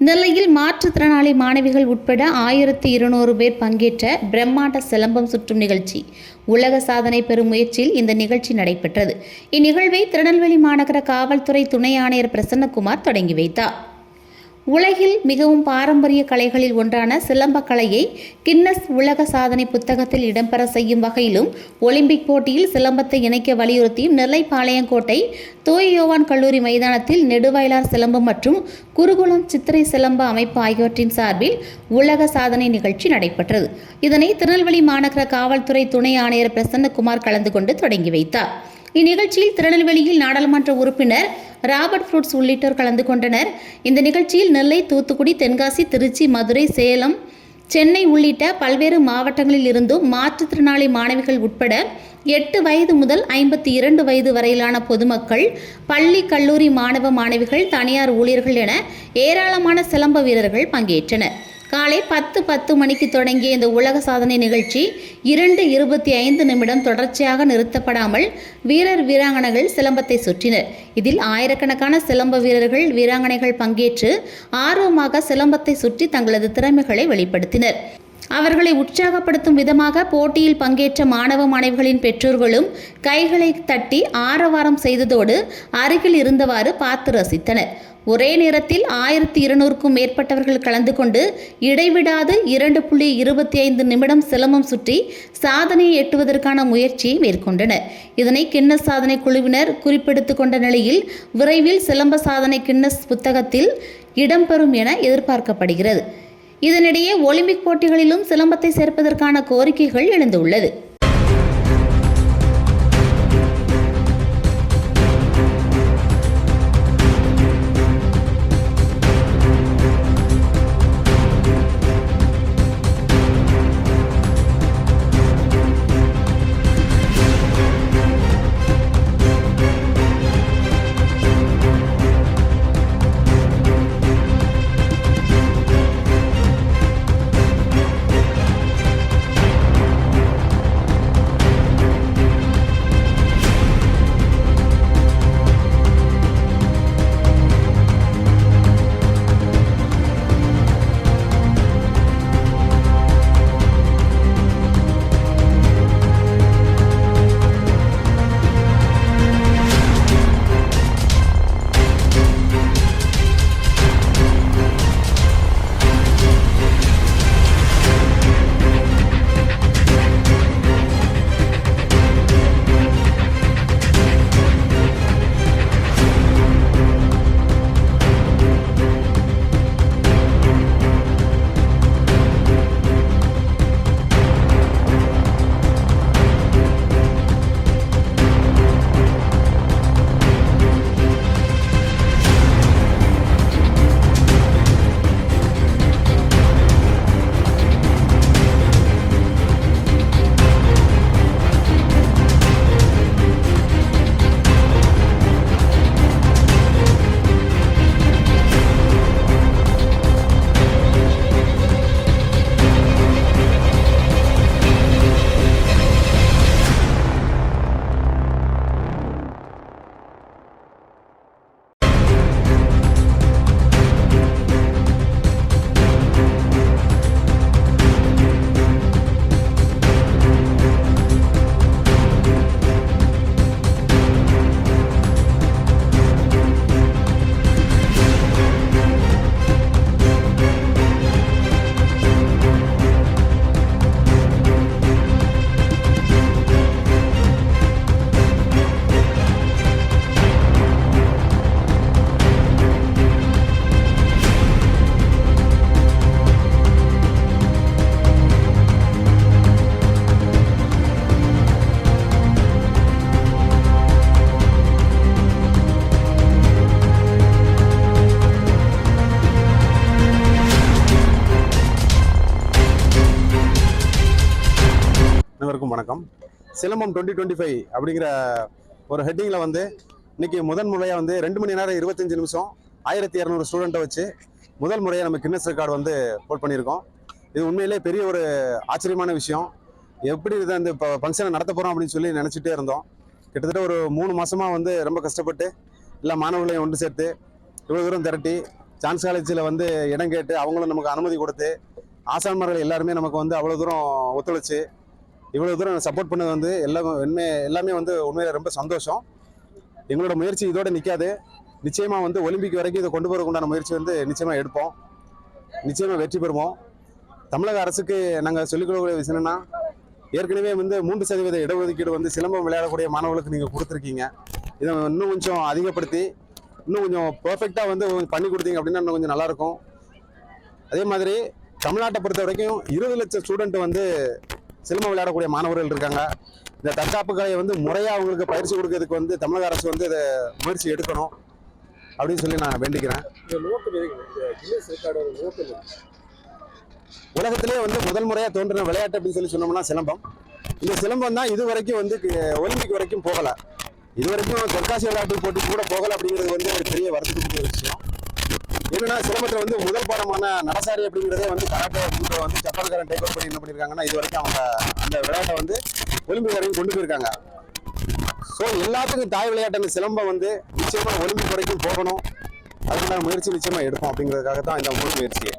நெல்லையில் மாற்றுத்திறனாளி மாணவிகள் உட்பட 1200 பேர் பங்கேற்ற பிரம்மாண்ட சிலம்பம் சுற்றும் நிகழ்ச்சி உலக சாதனை பெறும் முயற்சியில் இந்த நிகழ்ச்சி நடைபெற்றது. இந்நிகழ்வை திருநெல்வேலி மாநகர காவல்துறை துணை ஆணையர் பிரசன்னகுமார் தொடங்கி வைத்தார். உலகில் மிகவும் பாரம்பரிய கலைகளில் ஒன்றான சிலம்பக் கலையை கின்னஸ் உலக சாதனை புத்தகத்தில் இடம்பெற செய்யும் வகையிலும் ஒலிம்பிக் போட்டியில் சிலம்பத்தை இணைக்க வலியுறுத்தியும் நெல்லை பாளையங்கோட்டை தூய யோவான் கல்லூரி மைதானத்தில் நெடுவயலார் சிலம்பம் மற்றும் குருகுலம் சித்திரை சிலம்ப அமைப்பு ஆகியவற்றின் சார்பில் உலக சாதனை நிகழ்ச்சி நடைபெற்றது. இதனை திருநெல்வேலி மாநகர காவல்துறை துணை ஆணையர் பிரசன்னகுமார் கலந்து கொண்டு தொடங்கி வைத்தார். இந்நிகழ்ச்சியில் திருநெல்வேலியில் நாடாளுமன்ற உறுப்பினர் ராபர்ட் ஃப்ரூட்ஸ் உள்ளிட்டோர் கலந்து கொண்டனர். இந்த நிகழ்ச்சியில் நெல்லை, தூத்துக்குடி, தென்காசி, திருச்சி, மதுரை, சேலம், சென்னை உள்ளிட்ட பல்வேறு மாவட்டங்களில் இருந்தும் மாற்றுத்திறனாளி மாணவிகள் உட்பட 8 வயது முதல் 52 வயது வரையிலான பொதுமக்கள், பள்ளி, கல்லூரி மாணவ மாணவிகள், தனியார் ஊழியர்கள் என ஏராளமான சிலம்ப வீரர்கள் பங்கேற்றனர். காலை 10:10 மணிக்கு தொடங்கிய இந்த உலக சாதனை நிகழ்ச்சி 2:25 தொடர்ச்சியாக நிறுத்தப்படாமல் வீரர் வீராங்கனைகள் சிலம்பத்தை சுற்றினர். இதில் ஆயிரக்கணக்கான சிலம்ப வீரர்கள் வீராங்கனைகள் பங்கேற்று ஆர்வமாக சிலம்பத்தை சுற்றி தங்களது திறமைகளை வெளிப்படுத்தினர். அவர்களை உற்சாகப்படுத்தும் விதமாக போட்டியில் பங்கேற்ற மாணவ மாணவிகளின் பெற்றோர்களும் கைகளை தட்டி ஆரவாரம் செய்ததோடு அருகில் இருந்தவாறு பார்த்து ரசித்தனர். ஒரே நேரத்தில் 1200க்கும் மேற்பட்டவர்கள் கலந்து கொண்டு இடைவிடாது 2.25 சிலம்பம் சுற்றி சாதனையை எட்டுவதற்கான முயற்சியை மேற்கொண்டனர். இதனை கின்னஸ் சாதனை குழுவினர் குறிப்பெடுத்து கொண்ட நிலையில் விரைவில் சிலம்ப சாதனை கின்னஸ் புத்தகத்தில் இடம்பெறும் என எதிர்பார்க்கப்படுகிறது. இதனிடையே ஒலிம்பிக் போட்டிகளிலும் சிலம்பத்தை சேர்ப்பதற்கான கோரிக்கைகள் எழுந்துள்ளது. அனைவருக்கும் வணக்கம். சிலம்பம் 2025 அப்படிங்கிற ஒரு ஹெட்டிங்கில் வந்து இன்னைக்கு முதன் முறையாக வந்து 2 மணி நேரம் 25 நிமிஷம் 1200 ஸ்டூடெண்ட்டை வச்சு முதல் முறையாக நம்ம கின்னஸ் ரெக்கார்டு வந்து போல் பண்ணியிருக்கோம். இது உண்மையிலே பெரிய ஒரு ஆச்சரியமான விஷயம். எப்படி இதை இந்த ஃபங்க்ஷனை நடத்த போகிறோம் அப்படின்னு சொல்லி நினச்சிட்டே இருந்தோம். கிட்டத்தட்ட ஒரு 3 மாதமாக வந்து ரொம்ப கஷ்டப்பட்டு எல்லா மாணவர்களையும் ஒன்று சேர்த்து இவ்வளோ தூரம் திரட்டி சான்ஸ் காலேஜில் வந்து இடம் கேட்டு அவங்களும் நமக்கு அனுமதி கொடுத்து ஆசான்மார்கள் எல்லாருமே நமக்கு வந்து அவ்வளோ தூரம் ஒத்துழைச்சு இவ்வளோ தூரம் சப்போர்ட் பண்ணது வந்து எல்லாமே வந்து உண்மையில ரொம்ப சந்தோஷம். எங்களோட முயற்சி இதோட நிற்காது. நிச்சயமாக வந்து ஒலிம்பிக் வரைக்கும் இதை கொண்டு போகிறதுக்கு உண்டான முயற்சி வந்து நிச்சயமாக எடுப்போம். நிச்சயமாக வெற்றி பெறுவோம். தமிழக அரசுக்கு நாங்கள் சொல்லிக்கொள்ளக்கூடிய விஷயம் என்னன்னா, ஏற்கனவே வந்து 3% இடஒதுக்கீடு வந்து சிலம்பம் விளையாடக்கூடிய மாணவர்களுக்கு நீங்கள் கொடுத்துருக்கீங்க. இதை இன்னும் கொஞ்சம் அதிகப்படுத்தி இன்னும் கொஞ்சம் பர்ஃபெக்டாக வந்து பண்ணி கொடுத்தீங்க அப்படின்னா இன்னும் கொஞ்சம் நல்லாயிருக்கும். அதே மாதிரி தமிழ்நாட்டை பொறுத்த வரைக்கும் 20 லட்சம் ஸ்டூடெண்ட் வந்து சிலம்பம் விளையாடக்கூடிய மாணவர்கள் இருக்காங்க. இந்த தற்காப்பு கலையை வந்து முறையாக அவங்களுக்கு பயிற்சி கொடுக்கறதுக்கு வந்து தமிழக அரசு வந்து இதை முயற்சி எடுக்கணும் அப்படின்னு சொல்லி நான் வேண்டிக்கிறேன். உலகத்திலே வந்து முதல் முறையாக தோன்றின விளையாட்டு அப்படின்னு சொல்லி சொன்னோம்னா சிலம்பம். இந்த சிலம்பம் தான் இது வரைக்கும் வந்து ஒலிம்பிக் வரைக்கும் போகலை. இது வரைக்கும் தெற்காசிய விளையாட்டு போட்டி கூட போகலை அப்படிங்கிறது வந்து ஒரு பெரிய வருத்தத்துக்குரிய விஷயம். என்னன்னா சிலம்பத்தில் வந்து முதல் பாடமான நடசாரி அப்படிங்கிறதே வந்து கராட்டே அப்படிங்கிற வந்து ஜப்பான்காரன் டேக் ஓவர் பண்ணி என்ன பண்ணியிருக்காங்கன்னா இது வரைக்கும் அவங்க அந்த விளையாட்டை வந்து ஒலிம்பிக் வரைக்கும் கொண்டு போயிருக்காங்க. ஸோ எல்லாத்துக்கும் தாய் விளையாட்டு சிலம்பம் வந்து நிச்சயமாக ஒலிம்பிக் வரைக்கும் போகணும். அதுக்கான முயற்சி நிச்சயமாக எடுப்போம் அப்படிங்கிறதுக்காக தான் இந்த முழு முயற்சியை